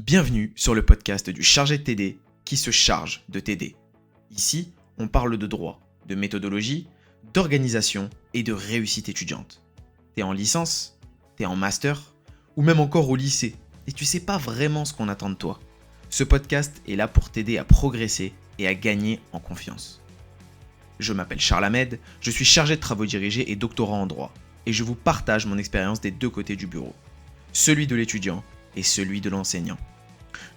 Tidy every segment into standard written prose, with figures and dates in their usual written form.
Bienvenue sur le podcast du chargé de TD qui se charge de t'aider. Ici, on parle de droit, de méthodologie, d'organisation et de réussite étudiante. T'es en licence, t'es en master, ou même encore au lycée, et tu sais pas vraiment ce qu'on attend de toi. Ce podcast est là pour t'aider à progresser et à gagner en confiance. Je m'appelle Charles Ahmed, je suis chargé de travaux dirigés et doctorant en droit, et je vous partage mon expérience des deux côtés du bureau, celui de l'étudiant et celui de l'enseignant.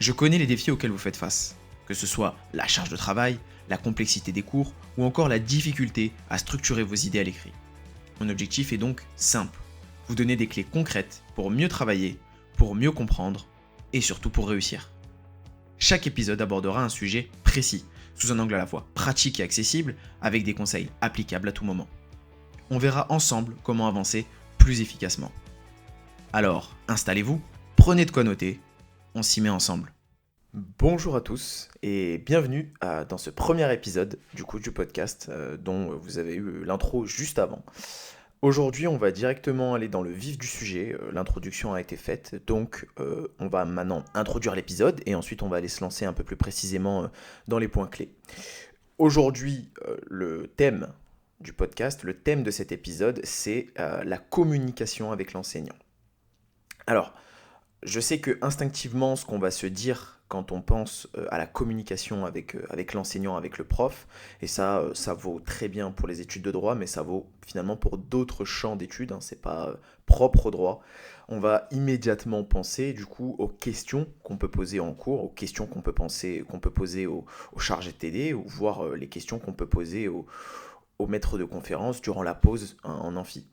Je connais les défis auxquels vous faites face, que ce soit la charge de travail, la complexité des cours ou encore la difficulté à structurer vos idées à l'écrit. Mon objectif est donc simple, vous donner des clés concrètes pour mieux travailler, pour mieux comprendre et surtout pour réussir. Chaque épisode abordera un sujet précis, sous un angle à la fois pratique et accessible, avec des conseils applicables à tout moment. On verra ensemble comment avancer plus efficacement. Alors, installez-vous, prenez de quoi noter, on s'y met ensemble. Bonjour à tous et bienvenue dans ce premier épisode du podcast dont vous avez eu l'intro juste avant. Aujourd'hui, on va directement aller dans le vif du sujet, l'introduction a été faite, donc on va maintenant introduire l'épisode et ensuite on va aller se lancer un peu plus précisément dans les points clés. Aujourd'hui, le thème du podcast, le thème de cet épisode, c'est la communication avec l'enseignant. Alors, je sais que instinctivement, ce qu'on va se dire quand on pense à la communication avec l'enseignant, avec le prof, et ça vaut très bien pour les études de droit, mais ça vaut finalement pour d'autres champs d'études, c'est pas propre au droit. On va immédiatement penser du coup aux questions qu'on peut poser en cours, aux questions qu'on peut poser aux chargés de TD, ou voire les questions qu'on peut poser aux maîtres de conférence durant la pause en amphi.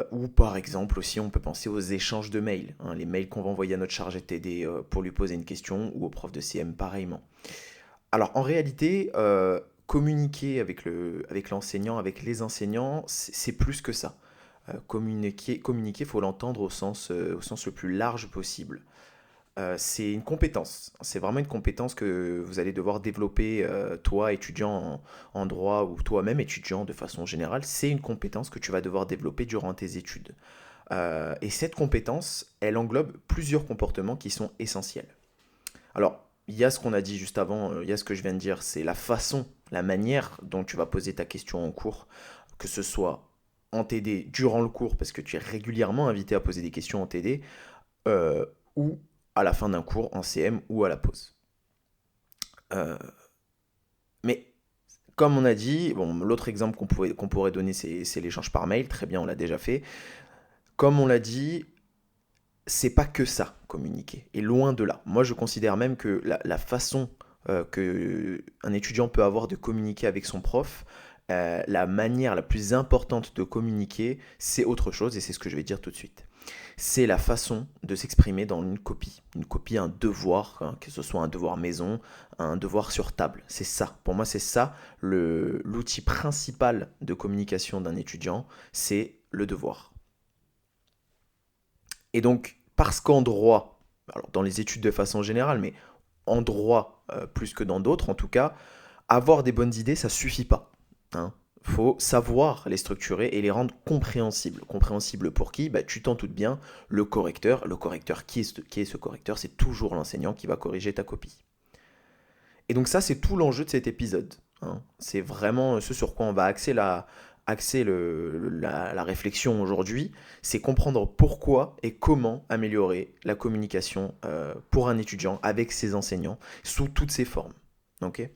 Ou par exemple aussi on peut penser aux échanges de mails, les mails qu'on va envoyer à notre chargé de TD pour lui poser une question ou au prof de CM pareillement. Alors en réalité, communiquer avec l'enseignant, avec les enseignants, c'est plus que ça. Communiquer, faut l'entendre au sens le plus large possible. C'est une compétence, c'est vraiment une compétence que vous allez devoir développer, toi étudiant en droit ou toi-même étudiant de façon générale, c'est une compétence que tu vas devoir développer durant tes études. Et cette compétence, elle englobe plusieurs comportements qui sont essentiels. Alors, il y a ce qu'on a dit juste avant, il y a ce que je viens de dire, c'est la façon, la manière dont tu vas poser ta question en cours, que ce soit en TD durant le cours, parce que tu es régulièrement invité à poser des questions en TD, ou à la fin d'un cours en CM ou à la pause. Mais comme on a dit, l'autre exemple qu'on pourrait donner, c'est l'échange par mail. Très bien, on l'a déjà fait. Comme on l'a dit, c'est pas que ça, communiquer. Et loin de là. Moi, je considère même que la façon qu'un étudiant peut avoir de communiquer avec son prof, la manière la plus importante de communiquer, c'est autre chose, et c'est ce que je vais dire tout de suite. C'est la façon de s'exprimer dans une copie. Une copie, un devoir, que ce soit un devoir maison, un devoir sur table. C'est ça. Pour moi, c'est ça l'outil principal de communication d'un étudiant, c'est le devoir. Et donc, parce qu'en droit, alors dans les études de façon générale, mais en droit plus que dans d'autres en tout cas, avoir des bonnes idées, ça suffit pas. Faut savoir les structurer et les rendre compréhensibles. Compréhensibles pour qui ? Tu t'en doutes bien, le correcteur. Le correcteur, qui est ce correcteur ? C'est toujours l'enseignant qui va corriger ta copie. Et donc ça, c'est tout l'enjeu de cet épisode. C'est vraiment ce sur quoi on va axer la réflexion aujourd'hui. C'est comprendre pourquoi et comment améliorer la communication pour un étudiant avec ses enseignants sous toutes ses formes. Okay.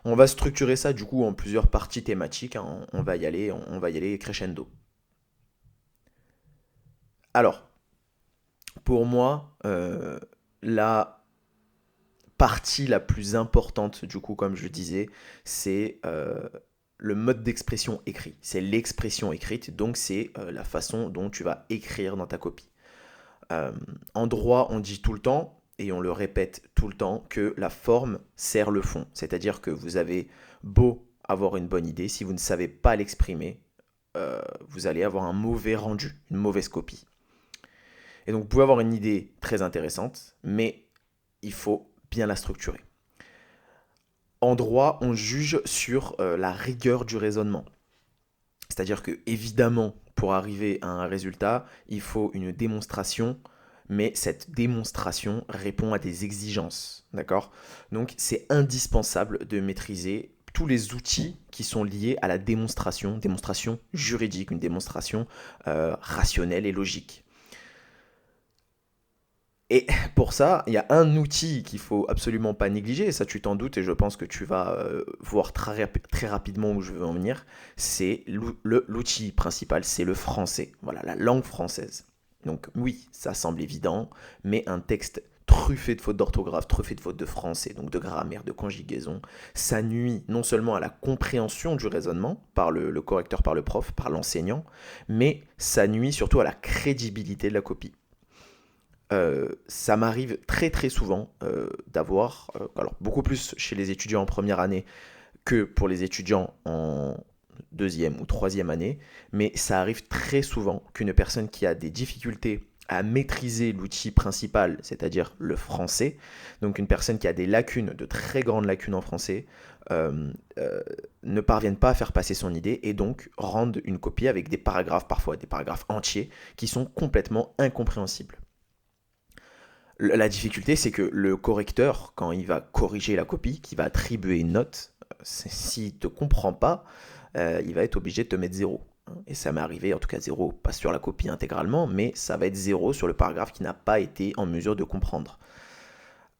On va structurer ça du coup en plusieurs parties thématiques, on va y aller crescendo. Alors, pour moi, la partie la plus importante du coup, comme je disais, c'est le mode d'expression écrit. C'est l'expression écrite, donc c'est la façon dont tu vas écrire dans ta copie. En droit, on dit tout le temps, et on le répète tout le temps, que la forme sert le fond. C'est-à-dire que vous avez beau avoir une bonne idée, si vous ne savez pas l'exprimer, vous allez avoir un mauvais rendu, une mauvaise copie. Et donc vous pouvez avoir une idée très intéressante, mais il faut bien la structurer. En droit, on juge sur la rigueur du raisonnement. C'est-à-dire que, évidemment, pour arriver à un résultat, il faut une démonstration, mais cette démonstration répond à des exigences, d'accord? Donc c'est indispensable de maîtriser tous les outils qui sont liés à la démonstration juridique, une démonstration rationnelle et logique. Et pour ça, il y a un outil qu'il faut absolument pas négliger, et ça tu t'en doutes, et je pense que tu vas voir très rapidement où je veux en venir, c'est l'outil principal, c'est le français, voilà, la langue française. Donc oui, ça semble évident, mais un texte truffé de fautes d'orthographe, truffé de fautes de français, donc de grammaire, de conjugaison, ça nuit non seulement à la compréhension du raisonnement par le correcteur, par le prof, par l'enseignant, mais ça nuit surtout à la crédibilité de la copie. Ça m'arrive très très souvent d'avoir, alors beaucoup plus chez les étudiants en première année que pour les étudiants en deuxième ou troisième année, mais ça arrive très souvent qu'une personne qui a des difficultés à maîtriser l'outil principal, c'est-à-dire le français, donc une personne qui a des lacunes, de très grandes lacunes en français, euh, ne parvienne pas à faire passer son idée et donc rende une copie avec des paragraphes, parfois des paragraphes entiers, qui sont complètement incompréhensibles. La difficulté, c'est que le correcteur, quand il va corriger la copie, qui va attribuer une note, s'il ne te comprend pas, il va être obligé de te mettre zéro. Et ça m'est arrivé, en tout cas zéro, pas sur la copie intégralement, mais ça va être zéro sur le paragraphe qui n'a pas été en mesure de comprendre.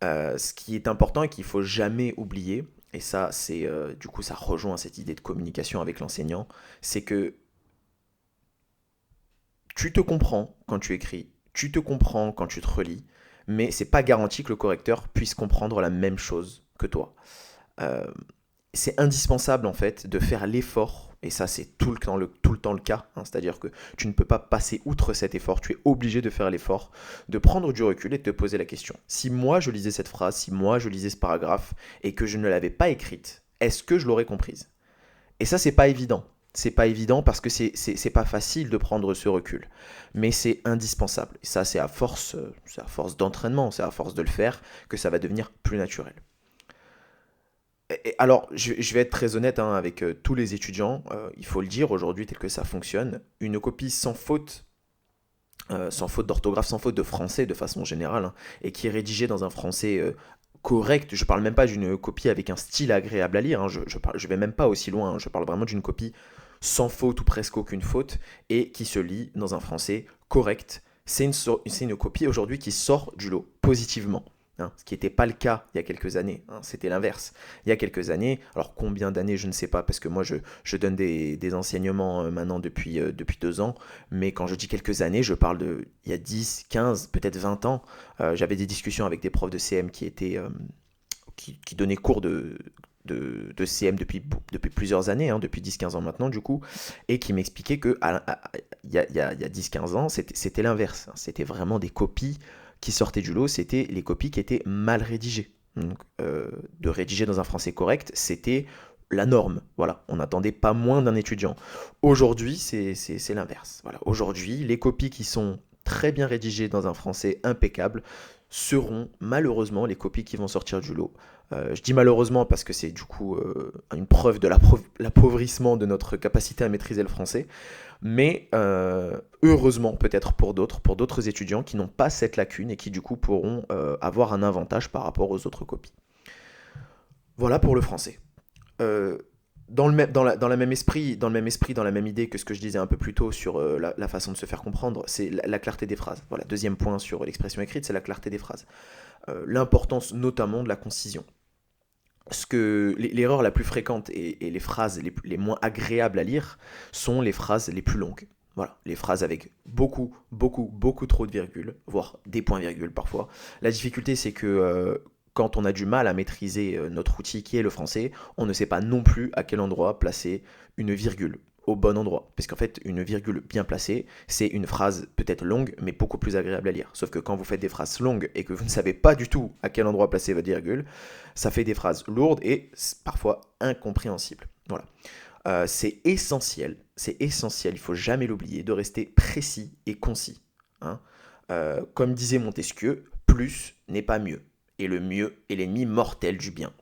Ce qui est important et qu'il ne faut jamais oublier, et ça, c'est du coup, ça rejoint cette idée de communication avec l'enseignant, c'est que tu te comprends quand tu écris, tu te comprends quand tu te relis, mais c'est pas garanti que le correcteur puisse comprendre la même chose que toi. Euh, c'est indispensable en fait de faire l'effort, et ça c'est tout le temps le cas, hein, c'est-à-dire que tu ne peux pas passer outre cet effort, tu es obligé de faire l'effort, de prendre du recul et de te poser la question. Si moi je lisais cette phrase, si moi je lisais ce paragraphe, et que je ne l'avais pas écrite, est-ce que je l'aurais comprise? Et ça, c'est pas évident. C'est pas évident parce que c'est pas facile de prendre ce recul. Mais c'est indispensable. Et ça, c'est à force d'entraînement, c'est à force de le faire que ça va devenir plus naturel. Alors, je vais être très honnête hein, avec tous les étudiants. Il faut le dire aujourd'hui tel que ça fonctionne. Une copie sans faute d'orthographe, sans faute de français de façon générale, hein, et qui est rédigée dans un français correct. Je parle même pas d'une copie avec un style agréable à lire. Hein, je vais même pas aussi loin. Hein, je parle vraiment d'une copie sans faute ou presque aucune faute et qui se lit dans un français correct. C'est une copie aujourd'hui qui sort du lot positivement. Hein, ce qui n'était pas le cas il y a quelques années, hein, c'était l'inverse. Il y a quelques années, alors combien d'années je ne sais pas, parce que moi je donne des enseignements maintenant depuis 2 ans, mais quand je dis quelques années, je parle de il y a 10, 15, peut-être 20 ans. J'avais des discussions avec des profs de CM qui donnaient cours de CM depuis plusieurs années, hein, depuis 10-15 ans maintenant du coup, et qui m'expliquaient que il y a 10-15 ans, c'était l'inverse. Hein. C'était vraiment des copies qui sortaient du lot, c'était les copies qui étaient mal rédigées. Donc, de rédiger dans un français correct, c'était la norme. Voilà, on n'attendait pas moins d'un étudiant. Aujourd'hui, c'est l'inverse. Voilà, aujourd'hui, les copies qui sont très bien rédigées dans un français impeccable seront malheureusement les copies qui vont sortir du lot. Je dis malheureusement parce que c'est du coup une preuve de l'appauvrissement de notre capacité à maîtriser le français, mais heureusement peut-être pour d'autres étudiants qui n'ont pas cette lacune et qui du coup pourront avoir un avantage par rapport aux autres copies. Voilà pour le français. Euh, dans le même esprit, dans la même idée que ce que je disais un peu plus tôt sur la façon de se faire comprendre, c'est la clarté des phrases. Voilà, deuxième point sur l'expression écrite, c'est la clarté des phrases. L'importance notamment de la concision. L'erreur la plus fréquente et les phrases les moins agréables à lire sont les phrases les plus longues. Voilà, les phrases avec beaucoup trop de virgules, voire des points-virgules parfois. La difficulté, c'est que quand on a du mal à maîtriser notre outil qui est le français, on ne sait pas non plus à quel endroit placer une virgule au bon endroit. Parce qu'en fait, une virgule bien placée, c'est une phrase peut-être longue, mais beaucoup plus agréable à lire. Sauf que quand vous faites des phrases longues et que vous ne savez pas du tout à quel endroit placer votre virgule, ça fait des phrases lourdes et parfois incompréhensibles. Voilà. C'est essentiel, il faut jamais l'oublier, de rester précis et concis. Hein. Comme disait Montesquieu, plus n'est pas mieux. Et le mieux est l'ennemi mortel du bien.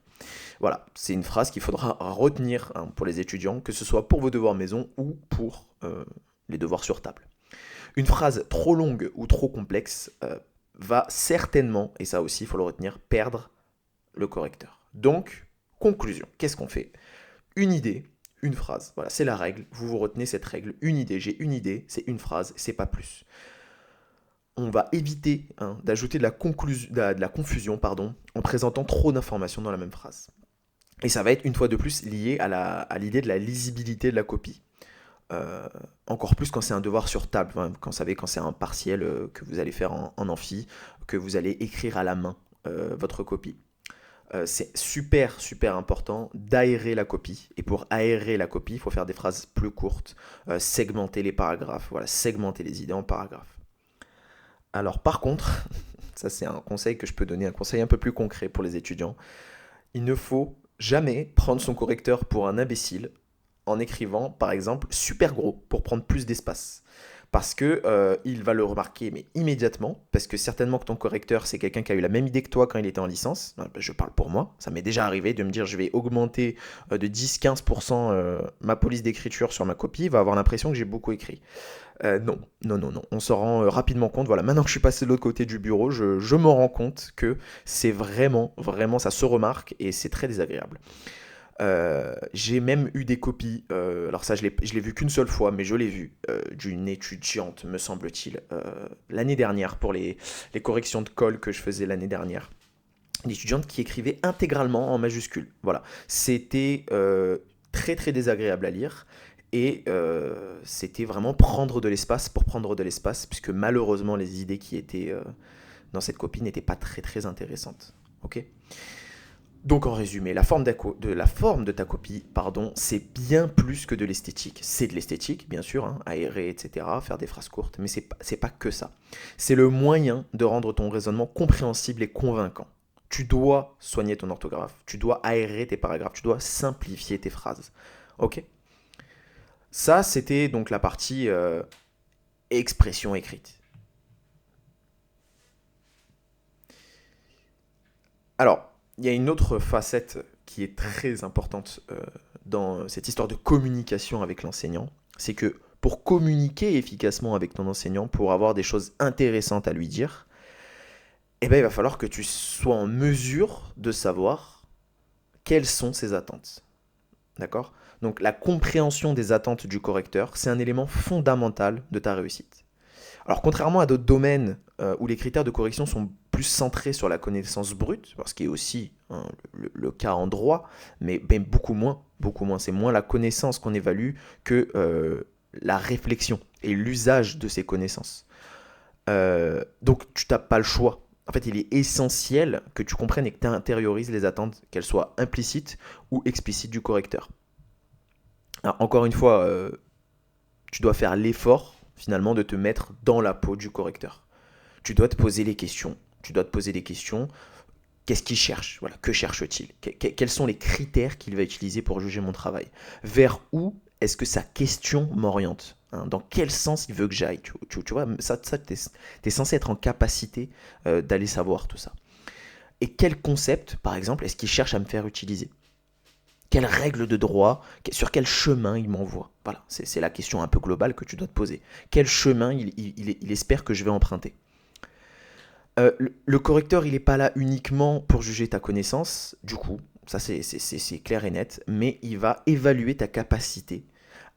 Voilà, c'est une phrase qu'il faudra retenir hein, pour les étudiants, que ce soit pour vos devoirs maison ou pour les devoirs sur table. Une phrase trop longue ou trop complexe va certainement, et ça aussi il faut le retenir, perdre le correcteur. Donc, conclusion, qu'est-ce qu'on fait? Une idée, une phrase. Voilà, c'est la règle. Vous retenez cette règle. Une idée, j'ai une idée, c'est une phrase, c'est pas plus. On va éviter d'ajouter de la confusion en présentant trop d'informations dans la même phrase. Et ça va être une fois de plus lié à l'idée de la lisibilité de la copie. Encore plus quand c'est un devoir sur table, quand vous savez, quand c'est un partiel que vous allez faire en amphi, que vous allez écrire à la main votre copie. C'est super super important d'aérer la copie. Et pour aérer la copie, il faut faire des phrases plus courtes, segmenter les paragraphes, voilà, segmenter les idées en paragraphes. Alors par contre, ça c'est un conseil que je peux donner, un conseil un peu plus concret pour les étudiants, il ne faut jamais prendre son correcteur pour un imbécile en écrivant par exemple super gros pour prendre plus d'espace. Parce que il va le remarquer mais immédiatement, parce que certainement que ton correcteur c'est quelqu'un qui a eu la même idée que toi quand il était en licence. Je parle pour moi, ça m'est déjà arrivé de me dire je vais augmenter de 10-15% ma police d'écriture sur ma copie, il va avoir l'impression que j'ai beaucoup écrit. Non, non, non, non, on s'en rend rapidement compte, voilà, maintenant que je suis passé de l'autre côté du bureau, je me rends compte que c'est vraiment, vraiment, ça se remarque et c'est très désagréable. J'ai même eu des copies, alors ça je l'ai vu qu'une seule fois, mais je l'ai vu, d'une étudiante, me semble-t-il, l'année dernière, pour les corrections de colle que je faisais l'année dernière. Une étudiante qui écrivait intégralement en majuscule. Voilà, c'était très très désagréable à lire. Et c'était vraiment prendre de l'espace pour prendre de l'espace, puisque malheureusement les idées qui étaient dans cette copie n'étaient pas très très intéressantes. Ok. Donc en résumé, la forme de ta copie, pardon, c'est bien plus que de l'esthétique. C'est de l'esthétique, bien sûr, aérer, etc., faire des phrases courtes, mais c'est pas que ça. C'est le moyen de rendre ton raisonnement compréhensible et convaincant. Tu dois soigner ton orthographe, tu dois aérer tes paragraphes, tu dois simplifier tes phrases. Ok. Ça, c'était donc la partie expression écrite. Alors, il y a une autre facette qui est très importante dans cette histoire de communication avec l'enseignant. C'est que pour communiquer efficacement avec ton enseignant, pour avoir des choses intéressantes à lui dire, eh ben, il va falloir que tu sois en mesure de savoir quelles sont ses attentes. D'accord? Donc la compréhension des attentes du correcteur, c'est un élément fondamental de ta réussite. Alors contrairement à d'autres domaines où les critères de correction sont plus centrés sur la connaissance brute, ce qui est aussi le cas en droit, mais beaucoup moins. C'est moins la connaissance qu'on évalue que la réflexion et l'usage de ces connaissances. Donc tu n'as pas le choix. En fait, il est essentiel que tu comprennes et que tu intériorises les attentes, qu'elles soient implicites ou explicites du correcteur. Alors, encore une fois, tu dois faire l'effort finalement de te mettre dans la peau du correcteur. Tu dois te poser les questions. Tu dois te poser des questions. Qu'est-ce qu'il cherche? Voilà, que cherche-t-il? Quels sont les critères qu'il va utiliser pour juger mon travail? Vers où est-ce que sa question m'oriente? Dans quel sens il veut que j'aille? Tu vois, ça tu es censé être en capacité d'aller savoir tout ça. Et quel concept, par exemple, est-ce qu'il cherche à me faire utiliser? Quelles règles de droit, sur quel chemin il m'envoie? Voilà, c'est la question un peu globale que tu dois te poser. Quel chemin il espère que je vais emprunter? Le correcteur, il n'est pas là uniquement pour juger ta connaissance, du coup, ça c'est clair et net, mais il va évaluer ta capacité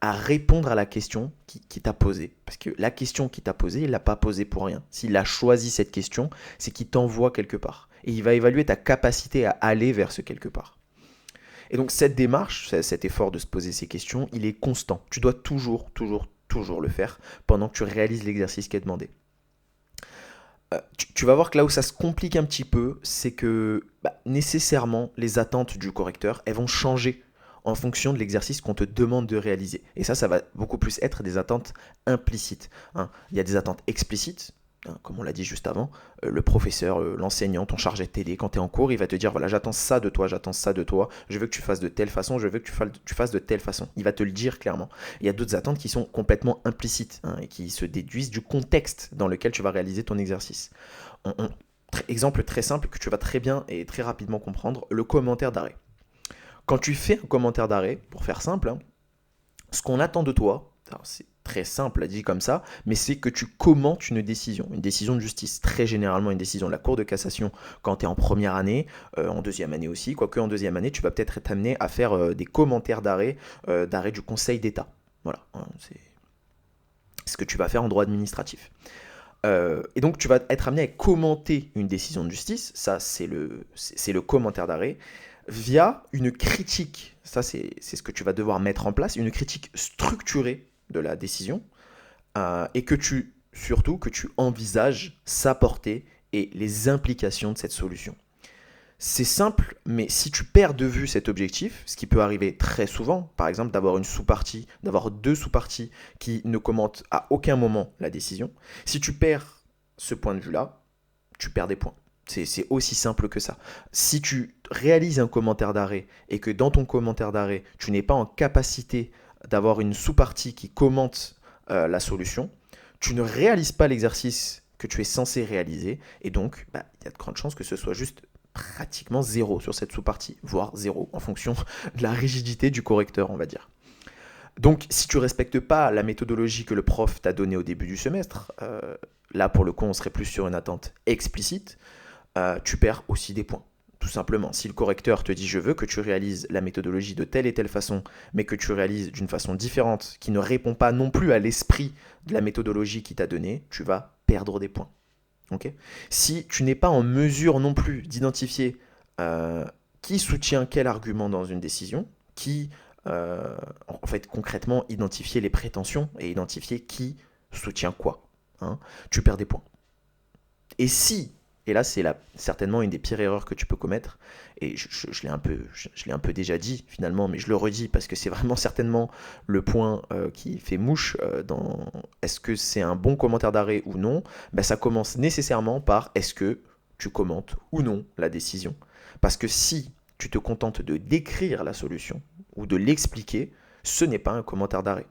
à répondre à la question qui t'a posée. Parce que la question qu'il t'a posée, il ne l'a pas posée pour rien. S'il a choisi cette question, c'est qu'il t'envoie quelque part. Et il va évaluer ta capacité à aller vers ce quelque part. Et donc cette démarche, cet effort de se poser ces questions, il est constant. Tu dois toujours, toujours, toujours le faire pendant que tu réalises l'exercice qui est demandé. Tu vas voir que là où ça se complique un petit peu, c'est que nécessairement les attentes du correcteur, elles vont changer en fonction de l'exercice qu'on te demande de réaliser. Et ça va beaucoup plus être des attentes implicites. Il y a des attentes explicites, comme on l'a dit juste avant. Le professeur, l'enseignant, ton chargé de TD, quand tu es en cours, il va te dire, voilà, j'attends ça de toi, je veux que tu fasses de telle façon, je veux que tu fasses de telle façon. Il va te le dire clairement. Il y a d'autres attentes qui sont complètement implicites et qui se déduisent du contexte dans lequel tu vas réaliser ton exercice. Exemple très simple que tu vas très bien et très rapidement comprendre, le commentaire d'arrêt. Quand tu fais un commentaire d'arrêt, pour faire simple, ce qu'on attend de toi, c'est très simple dit comme ça, mais c'est que tu commentes une décision de justice, très généralement une décision de la Cour de cassation quand tu es en première année, en deuxième année aussi, quoique en deuxième année, tu vas peut-être être amené à faire des commentaires d'arrêt du Conseil d'État. Voilà, hein, c'est ce que tu vas faire en droit administratif. Et donc tu vas être amené à commenter une décision de justice, ça c'est le commentaire d'arrêt, via une critique, ça c'est ce que tu vas devoir mettre en place, une critique structurée de la décision, et surtout que tu envisages sa portée et les implications de cette solution. C'est simple, mais si tu perds de vue cet objectif, ce qui peut arriver très souvent, par exemple d'avoir une sous-partie, d'avoir deux sous-parties qui ne commentent à aucun moment la décision, si tu perds ce point de vue-là, tu perds des points. C'est aussi simple que ça. Si tu réalises un commentaire d'arrêt et que dans ton commentaire d'arrêt, tu n'es pas en capacité d'avoir une sous-partie qui commente la solution, tu ne réalises pas l'exercice que tu es censé réaliser, et donc il y a de grandes chances que ce soit juste pratiquement 0 sur cette sous-partie, voire 0 en fonction de la rigidité du correcteur, on va dire. Donc, si tu ne respectes pas la méthodologie que le prof t'a donnée au début du semestre, là, pour le coup, on serait plus sur une attente explicite, tu perds aussi des points. Tout simplement, si le correcteur te dit « je veux que tu réalises la méthodologie de telle et telle façon, mais que tu réalises d'une façon différente, qui ne répond pas non plus à l'esprit de la méthodologie qu'il t'a donnée », tu vas perdre des points. Okay. Si tu n'es pas en mesure non plus d'identifier qui soutient quel argument dans une décision, en fait concrètement identifier les prétentions et identifier qui soutient quoi, hein, tu perds des points. Et là c'est certainement une des pires erreurs que tu peux commettre, et je l'ai un peu déjà dit finalement, mais je le redis parce que c'est vraiment certainement le point qui fait mouche dans est-ce que c'est un bon commentaire d'arrêt ou non. Ça commence nécessairement par est-ce que tu commentes ou non la décision. Parce que si tu te contentes de décrire la solution ou de l'expliquer, ce n'est pas un commentaire d'arrêt.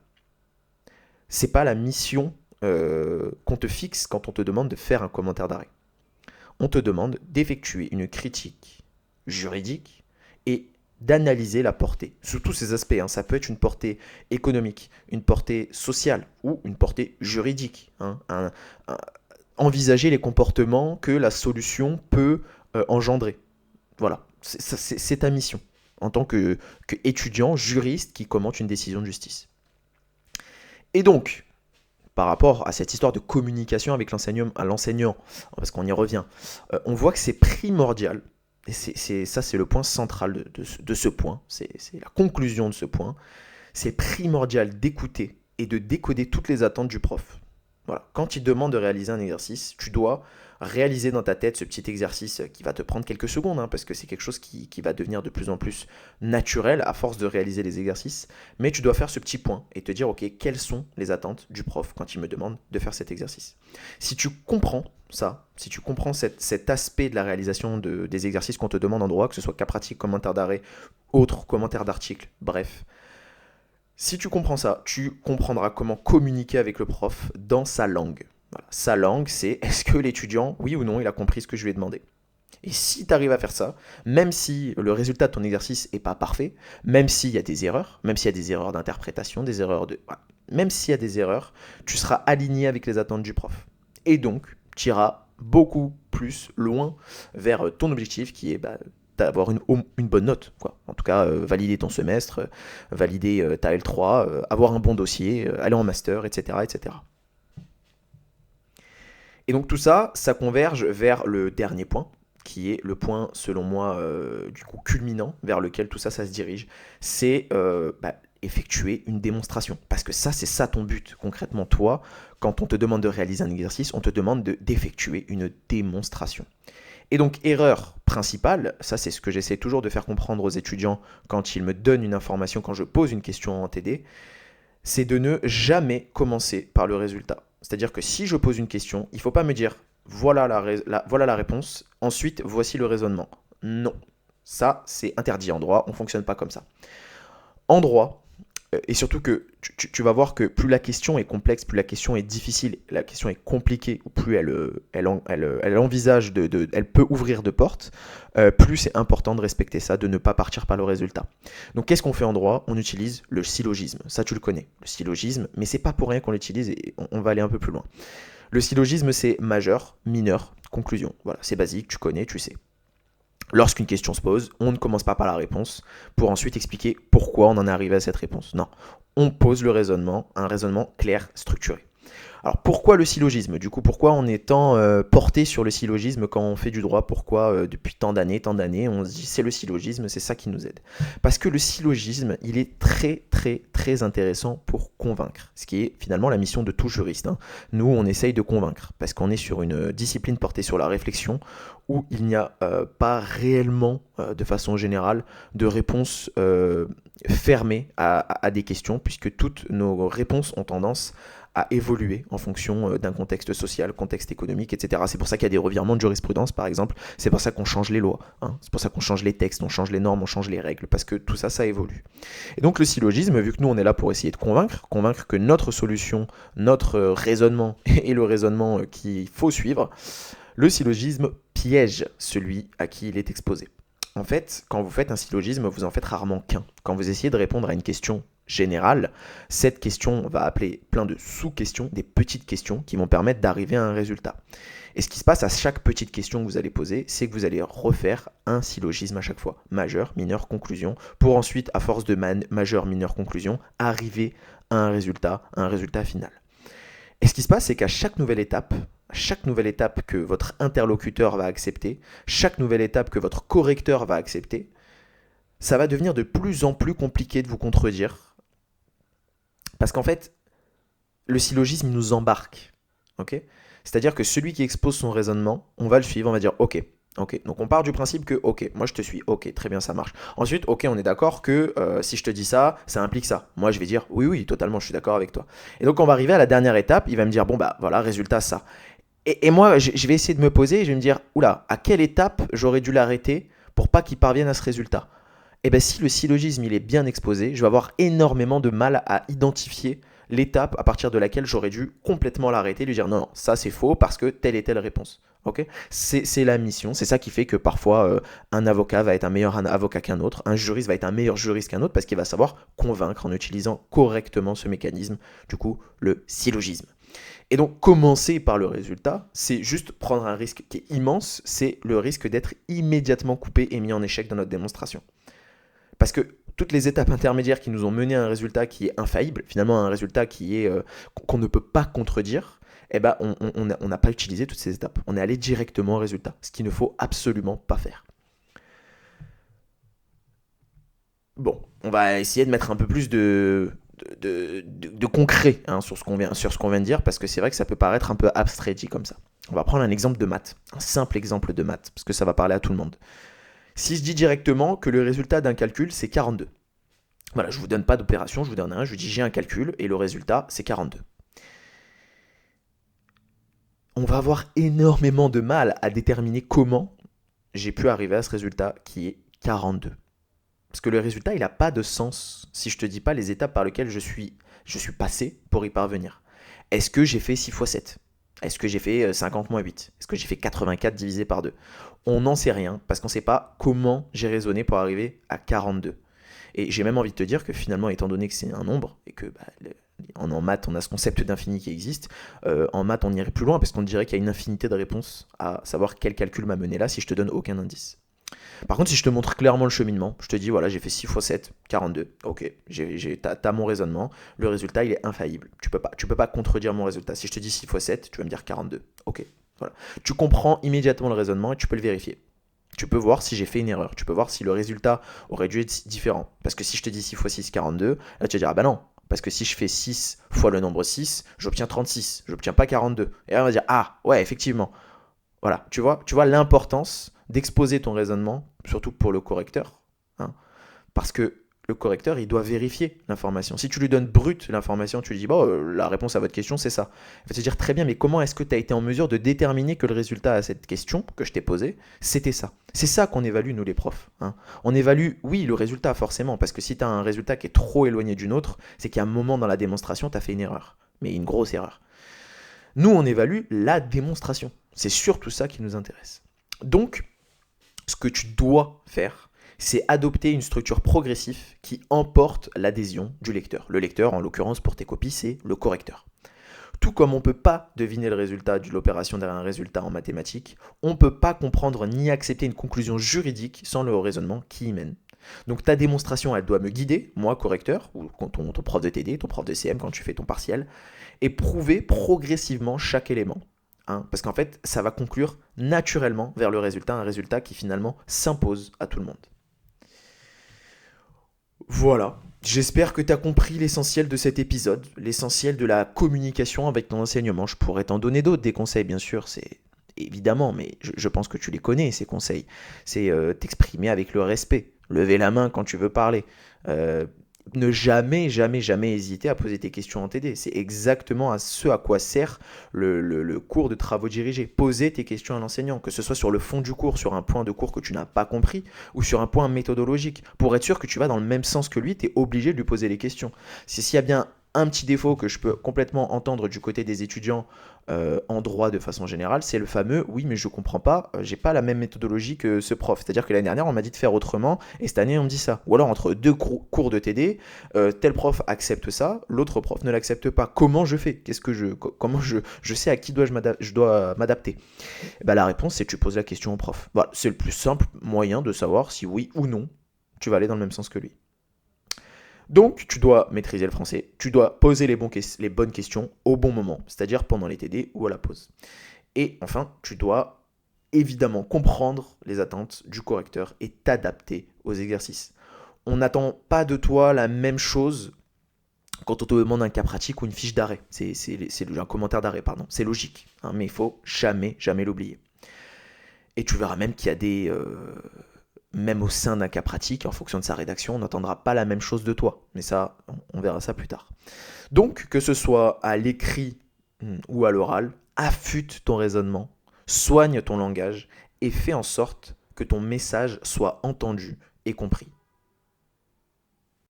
C'est pas la mission qu'on te fixe quand on te demande de faire un commentaire d'arrêt. On te demande d'effectuer une critique juridique et d'analyser la portée, sous tous ces aspects. Ça peut être une portée économique, une portée sociale ou une portée juridique. Envisager les comportements que la solution peut engendrer. Voilà, c'est ta mission en tant qu'étudiant, juriste qui commente une décision de justice. Et donc, par rapport à cette histoire de communication avec l'enseignant, parce qu'on y revient, on voit que c'est primordial, et c'est le point central de ce point, c'est la conclusion de ce point, c'est primordial d'écouter et de décoder toutes les attentes du prof. Voilà. Quand il demande de réaliser un exercice, tu dois réaliser dans ta tête ce petit exercice qui va te prendre quelques secondes, parce que c'est quelque chose qui va devenir de plus en plus naturel à force de réaliser les exercices. Mais tu dois faire ce petit point et te dire, ok, quelles sont les attentes du prof quand il me demande de faire cet exercice. Si tu comprends ça, si tu comprends cet aspect de la réalisation des exercices qu'on te demande en droit, que ce soit cas pratique, commentaire d'arrêt, autres commentaires d'articles, bref, si tu comprends ça, tu comprendras comment communiquer avec le prof dans sa langue. Voilà. Sa langue, c'est est-ce que l'étudiant, oui ou non, il a compris ce que je lui ai demandé. Et si tu arrives à faire ça, même si le résultat de ton exercice n'est pas parfait, même s'il y a des erreurs, même s'il y a des erreurs d'interprétation, même s'il y a des erreurs, tu seras aligné avec les attentes du prof. Et donc, tu iras beaucoup plus loin vers ton objectif qui est d'avoir une bonne note, quoi. En tout cas, valider ton semestre, valider ta L3, avoir un bon dossier, aller en master, etc., etc. Et donc tout ça, ça converge vers le dernier point, qui est le point, selon moi, du coup culminant, vers lequel tout ça, ça se dirige, c'est effectuer une démonstration. Parce que ça, c'est ça ton but. Concrètement, toi, quand on te demande de réaliser un exercice, on te demande d'effectuer une démonstration. Et donc, erreur principale, ça c'est ce que j'essaie toujours de faire comprendre aux étudiants quand ils me donnent une information, quand je pose une question en TD, c'est de ne jamais commencer par le résultat. C'est-à-dire que si je pose une question, il ne faut pas me dire voilà la réponse, ensuite voici le raisonnement. Non, ça c'est interdit en droit, on ne fonctionne pas comme ça. En droit, Et surtout que tu vas voir que plus la question est complexe, plus la question est difficile, la question est compliquée, ou plus elle envisage, elle peut ouvrir de portes, plus c'est important de respecter ça, de ne pas partir par le résultat. Donc qu'est-ce qu'on fait en droit? On utilise le syllogisme. Ça, tu le connais, le syllogisme, mais c'est pas pour rien qu'on l'utilise et on va aller un peu plus loin. Le syllogisme, c'est majeur, mineur, conclusion. Voilà, c'est basique, tu connais, tu sais. Lorsqu'une question se pose, on ne commence pas par la réponse pour ensuite expliquer pourquoi on en est arrivé à cette réponse. Non, on pose le raisonnement, un raisonnement clair, structuré. Alors pourquoi le syllogisme? Du coup, pourquoi on est tant porté sur le syllogisme quand on fait du droit? Pourquoi depuis tant d'années, on se dit c'est le syllogisme, c'est ça qui nous aide? Parce que le syllogisme, il est très très très intéressant pour convaincre, ce qui est finalement la mission de tout juriste, hein. Nous, on essaye de convaincre, parce qu'on est sur une discipline portée sur la réflexion, où il n'y a pas réellement, de façon générale, de réponse fermée à des questions, puisque toutes nos réponses ont tendance à évoluer en fonction d'un contexte social, contexte économique, etc. C'est pour ça qu'il y a des revirements de jurisprudence, par exemple. C'est pour ça qu'on change les lois, hein. C'est pour ça qu'on change les textes, on change les normes, on change les règles, parce que tout ça, ça évolue. Et donc le syllogisme, vu que nous, on est là pour essayer de convaincre que notre solution, notre raisonnement est le raisonnement qu'il faut suivre, le syllogisme piège celui à qui il est exposé. En fait, quand vous faites un syllogisme, vous en faites rarement qu'un. Quand vous essayez de répondre à une question générale, cette question va appeler plein de sous-questions, des petites questions qui vont permettre d'arriver à un résultat. Et ce qui se passe à chaque petite question que vous allez poser, c'est que vous allez refaire un syllogisme à chaque fois. Majeur, mineur, conclusion, pour ensuite, à force de majeur, mineur, conclusion, arriver à un résultat final. Et ce qui se passe, c'est qu'à chaque nouvelle étape que votre interlocuteur va accepter, chaque nouvelle étape que votre correcteur va accepter, ça va devenir de plus en plus compliqué de vous contredire. Parce qu'en fait, le syllogisme, il nous embarque. Okay, c'est-à-dire que celui qui expose son raisonnement, on va le suivre, on va dire ok. Donc on part du principe que ok, moi je te suis, ok, très bien, ça marche. Ensuite, ok, on est d'accord que si je te dis ça, ça implique ça. Moi je vais dire oui, totalement, je suis d'accord avec toi. Et donc on va arriver à la dernière étape, il va me dire bon bah voilà, résultat ça. Et moi je vais essayer de me poser, je vais me dire oula, à quelle étape j'aurais dû l'arrêter pour pas qu'il parvienne à ce résultat? Et bien si le syllogisme il est bien exposé, je vais avoir énormément de mal à identifier l'étape à partir de laquelle j'aurais dû complètement l'arrêter, lui dire non, ça c'est faux parce que telle et telle réponse. Okay, c'est la mission, c'est ça qui fait que parfois un avocat va être un meilleur avocat qu'un autre, un juriste va être un meilleur juriste qu'un autre parce qu'il va savoir convaincre en utilisant correctement ce mécanisme, du coup le syllogisme. Et donc commencer par le résultat, c'est juste prendre un risque qui est immense, c'est le risque d'être immédiatement coupé et mis en échec dans notre démonstration. Parce que toutes les étapes intermédiaires qui nous ont mené à un résultat qui est infaillible, finalement un résultat qui est qu'on ne peut pas contredire, eh ben on n'a pas utilisé toutes ces étapes. On est allé directement au résultat, ce qu'il ne faut absolument pas faire. Bon, on va essayer de mettre un peu plus de concret sur ce qu'on vient de dire, parce que c'est vrai que ça peut paraître un peu abstrait dit comme ça. On va prendre un exemple de maths, un simple exemple de maths, parce que ça va parler à tout le monde. Si je dis directement que le résultat d'un calcul, c'est 42. Voilà, je ne vous donne pas d'opération, je vous donne rien, je vous dis j'ai un calcul et le résultat, c'est 42. On va avoir énormément de mal à déterminer comment j'ai pu arriver à ce résultat qui est 42. Parce que le résultat, il n'a pas de sens si je ne te dis pas les étapes par lesquelles je suis passé pour y parvenir. Est-ce que j'ai fait 6 x 7 ? Est-ce que j'ai fait 50 moins 8 ? Est-ce que j'ai fait 84 divisé par 2 ? On n'en sait rien parce qu'on ne sait pas comment j'ai raisonné pour arriver à 42. Et j'ai même envie de te dire que finalement, étant donné que c'est un nombre et que en maths, on a ce concept d'infini qui existe, en maths, on irait plus loin parce qu'on dirait qu'il y a une infinité de réponses à savoir quel calcul m'a mené là si je te donne aucun indice. Par contre, si je te montre clairement le cheminement, je te dis, voilà, j'ai fait 6 x 7, 42. Ok, t'as mon raisonnement. Le résultat, il est infaillible. Tu peux pas contredire mon résultat. Si je te dis 6 x 7, tu vas me dire 42. Ok, voilà. Tu comprends immédiatement le raisonnement et tu peux le vérifier. Tu peux voir si j'ai fait une erreur. Tu peux voir si le résultat aurait dû être différent. Parce que si je te dis 6 x 6, 42, là tu vas dire, ah bah non. Parce que si je fais 6 fois le nombre 6, j'obtiens 36. J'obtiens pas 42. Et là, on va dire, ah, ouais, effectivement. Voilà, tu vois l'importance d'exposer ton raisonnement, surtout pour le correcteur, hein, parce que le correcteur, il doit vérifier l'information. Si tu lui donnes brute l'information, tu lui dis, la réponse à votre question, c'est ça. Il va te dire, très bien, mais comment est-ce que tu as été en mesure de déterminer que le résultat à cette question que je t'ai posée, c'était ça? C'est ça qu'on évalue, nous les profs. Hein. On évalue, oui, le résultat, forcément, parce que si tu as un résultat qui est trop éloigné d'une autre, c'est qu'à un moment dans la démonstration, tu as fait une erreur. Mais une grosse erreur. Nous, on évalue la démonstration. C'est surtout ça qui nous intéresse. Donc, ce que tu dois faire, c'est adopter une structure progressive qui emporte l'adhésion du lecteur. Le lecteur, en l'occurrence pour tes copies, c'est le correcteur. Tout comme on ne peut pas deviner le résultat de l'opération derrière un résultat en mathématiques, on ne peut pas comprendre ni accepter une conclusion juridique sans le raisonnement qui y mène. Donc ta démonstration, elle doit me guider, moi, correcteur, ou ton prof de TD, ton prof de CM quand tu fais ton partiel, et prouver progressivement chaque élément. Parce qu'en fait, ça va conclure naturellement vers le résultat, un résultat qui finalement s'impose à tout le monde. Voilà, j'espère que tu as compris l'essentiel de cet épisode, l'essentiel de la communication avec ton enseignement. Je pourrais t'en donner d'autres, des conseils bien sûr, c'est évidemment, mais je pense que tu les connais ces conseils. C'est t'exprimer avec le respect, lever la main quand tu veux parler, ne jamais, jamais, jamais hésiter à poser tes questions en TD. C'est exactement à ce à quoi sert le cours de travaux dirigés. Poser tes questions à l'enseignant, que ce soit sur le fond du cours, sur un point de cours que tu n'as pas compris, ou sur un point méthodologique. Pour être sûr que tu vas dans le même sens que lui, tu es obligé de lui poser les questions. S'il y a bien un petit défaut que je peux complètement entendre du côté des étudiants en droit de façon générale, c'est le fameux « oui mais je comprends pas, j'ai pas la même méthodologie que ce prof ». C'est-à-dire que l'année dernière on m'a dit de faire autrement et cette année on me dit ça. Ou alors entre deux cours de TD, tel prof accepte ça, l'autre prof ne l'accepte pas. Comment je fais? Comment je sais à qui je dois m'adapter? La réponse c'est que tu poses la question au prof. Voilà, c'est le plus simple moyen de savoir si oui ou non tu vas aller dans le même sens que lui. Donc, tu dois maîtriser le français, tu dois poser les bonnes questions au bon moment, c'est-à-dire pendant les TD ou à la pause. Et enfin, tu dois évidemment comprendre les attentes du correcteur et t'adapter aux exercices. On n'attend pas de toi la même chose quand on te demande un cas pratique ou une fiche d'arrêt. C'est un commentaire d'arrêt, pardon. C'est logique, mais il faut jamais, jamais l'oublier. Et tu verras même qu'il y a des... même au sein d'un cas pratique, en fonction de sa rédaction, on n'entendra pas la même chose de toi. Mais ça, on verra ça plus tard. Donc, que ce soit à l'écrit ou à l'oral, affûte ton raisonnement, soigne ton langage et fais en sorte que ton message soit entendu et compris.